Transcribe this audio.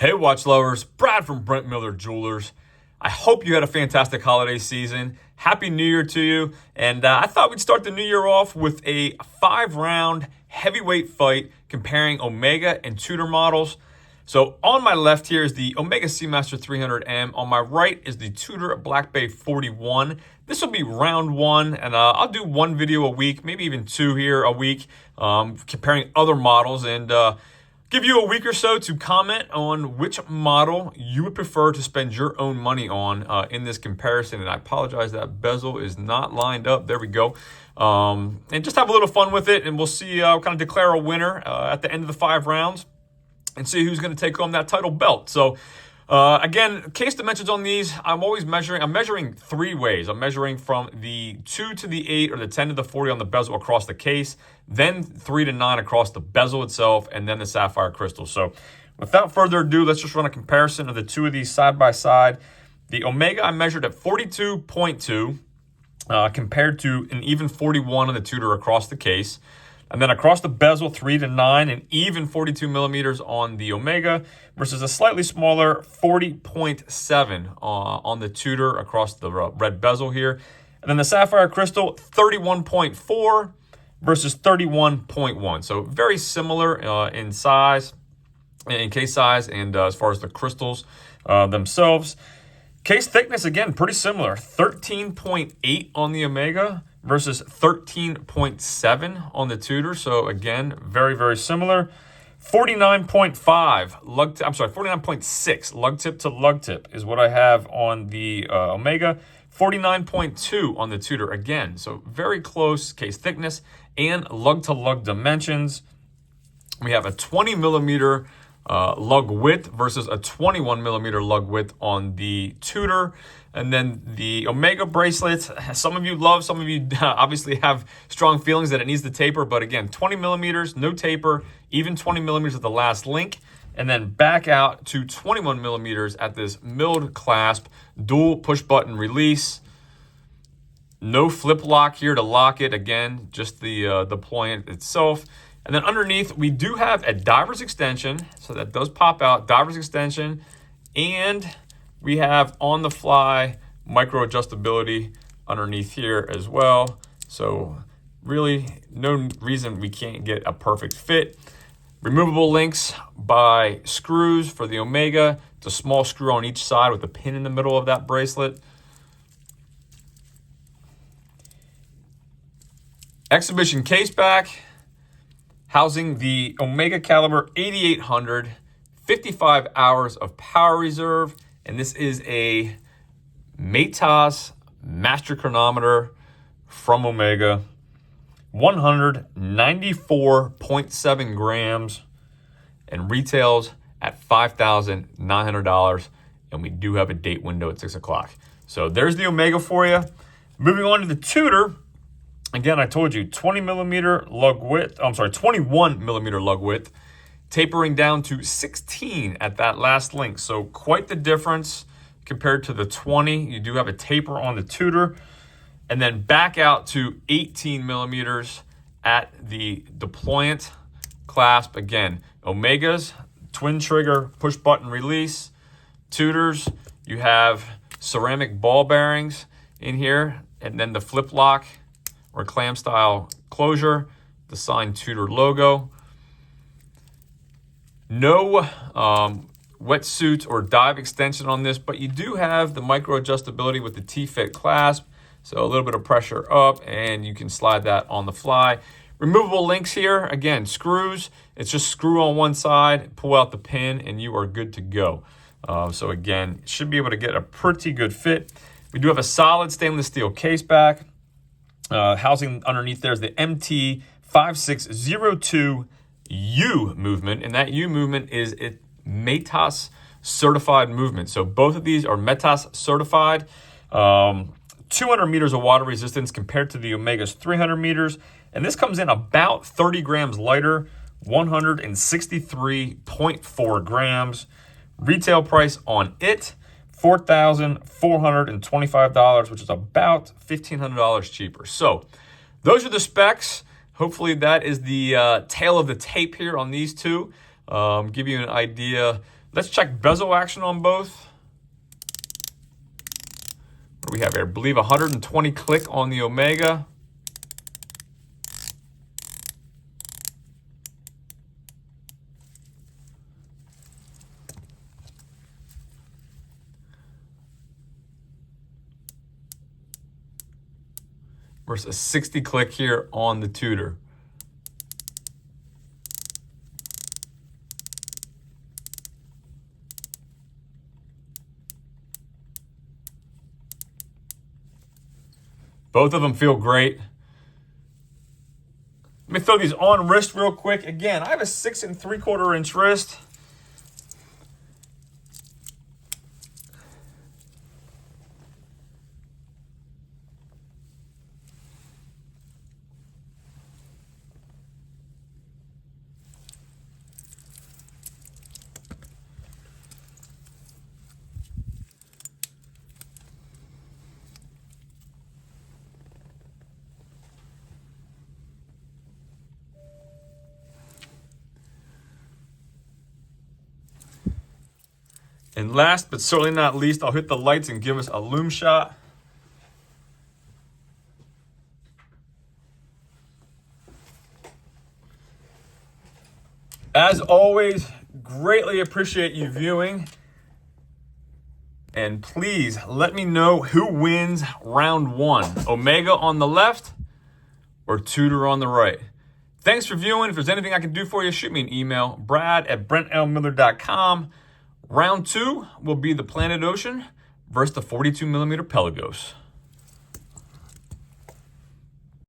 Hey watch lovers, Brad from Brent Miller Jewelers. I hope you had a fantastic holiday season. Happy New Year to you. And I thought we'd start the new year off with a 5-round heavyweight fight comparing Omega and Tudor models. So on my left here is the Omega Seamaster 300m. On my right is the Tudor Black Bay 41. This will be round one, and I'll do one video a week, maybe even two here a week, comparing other models, and give you a week or so to comment on which model you would prefer to spend your own money on in this comparison. And I apologize, that bezel is not lined up. There we go. And just have a little fun with it, and we'll see, kind of declare a winner at the end of the 5 rounds and see who's going to take home that title belt. So again, case dimensions on these, I'm measuring 3 ways. I'm measuring from the 2 to the 8 or the 10 to the 40 on the bezel across the case, then 3 to 9 across the bezel itself, and then the sapphire crystal. So without further ado, let's just run a comparison of the 2 of these side by side. The Omega I measured at 42.2 compared to an even 41 on the Tudor across the case. And then across the bezel, 3 to 9, and even 42 millimeters on the Omega versus a slightly smaller 40.7 on the Tudor across the red bezel here. And then the sapphire crystal, 31.4 versus 31.1. So very similar in size, in case size, and as far as the crystals themselves. Case thickness, again, pretty similar. 13.8 on the Omega versus 13.7 on the Tudor. So again, very, very similar. 49.6 lug tip to lug tip is what I have on the Omega. 49.2 on the Tudor again. So very close case thickness and lug to lug dimensions. We have a 20 millimeter lug width versus a 21 millimeter lug width on the Tudor. And then the Omega bracelet, some of you love, some of you obviously have strong feelings that it needs to taper, but again, 20 millimeters, no taper, even 20 millimeters at the last link, and then back out to 21 millimeters at this milled clasp, dual push button release. No flip lock here to lock it, again, just the point itself. And then underneath, we do have a diver's extension, so that does pop out, diver's extension, and we have on the fly micro adjustability underneath here as well. So really no reason we can't get a perfect fit. Removable links by screws for the Omega. It's a small screw on each side with a pin in the middle of that bracelet. Exhibition case back, housing the Omega caliber 8800, 55 hours of power reserve. And this is a Matas master chronometer from Omega, 194.7 grams, and retails at $5,900. And we do have a date window at 6 o'clock. So there's the Omega for you. Moving on to the Tudor. Again, I told you 21 millimeter lug width, tapering down to 16 at that last link. So quite the difference compared to the 20. You do have a taper on the Tudor. And then back out to 18 millimeters at the deployant clasp. Again, Omegas, twin trigger, push button release. Tudors, you have ceramic ball bearings in here. And then the flip lock or clam style closure, the signed Tudor logo. No wetsuit or dive extension on this, but you do have the micro adjustability with the T-fit clasp. So a little bit of pressure up and you can slide that on the fly. Removable links here, again, screws. It's just screw on one side, pull out the pin, and you are good to go. So again, should be able to get a pretty good fit. We do have a solid stainless steel case back. Housing underneath there is the MT5602 U movement, and that U movement is a Matas certified movement. So both of these are Matas certified. 200 meters of water resistance compared to the Omega's 300 meters. And this comes in about 30 grams lighter, 163.4 grams. Retail price on it, $4,425, which is about $1,500 cheaper. So those are the specs. Hopefully that is the tail of the tape here on these two. Give you an idea Let's check bezel action on both. What do we have here? I believe 120 click on the Omega. Versus a 60 click here on the Tudor. Both of them feel great. Let me throw these on wrist real quick. Again, I have a 6 3/4 inch wrist. And last but certainly not least, I'll hit the lights and give us a loom shot. As always, greatly appreciate you viewing. And please let me know who wins round 1. Omega on the left or Tudor on the right. Thanks for viewing. If there's anything I can do for you, shoot me an email, brad@brentlmiller.com. Round 2 will be the Planet Ocean versus the 42mm Pelagos.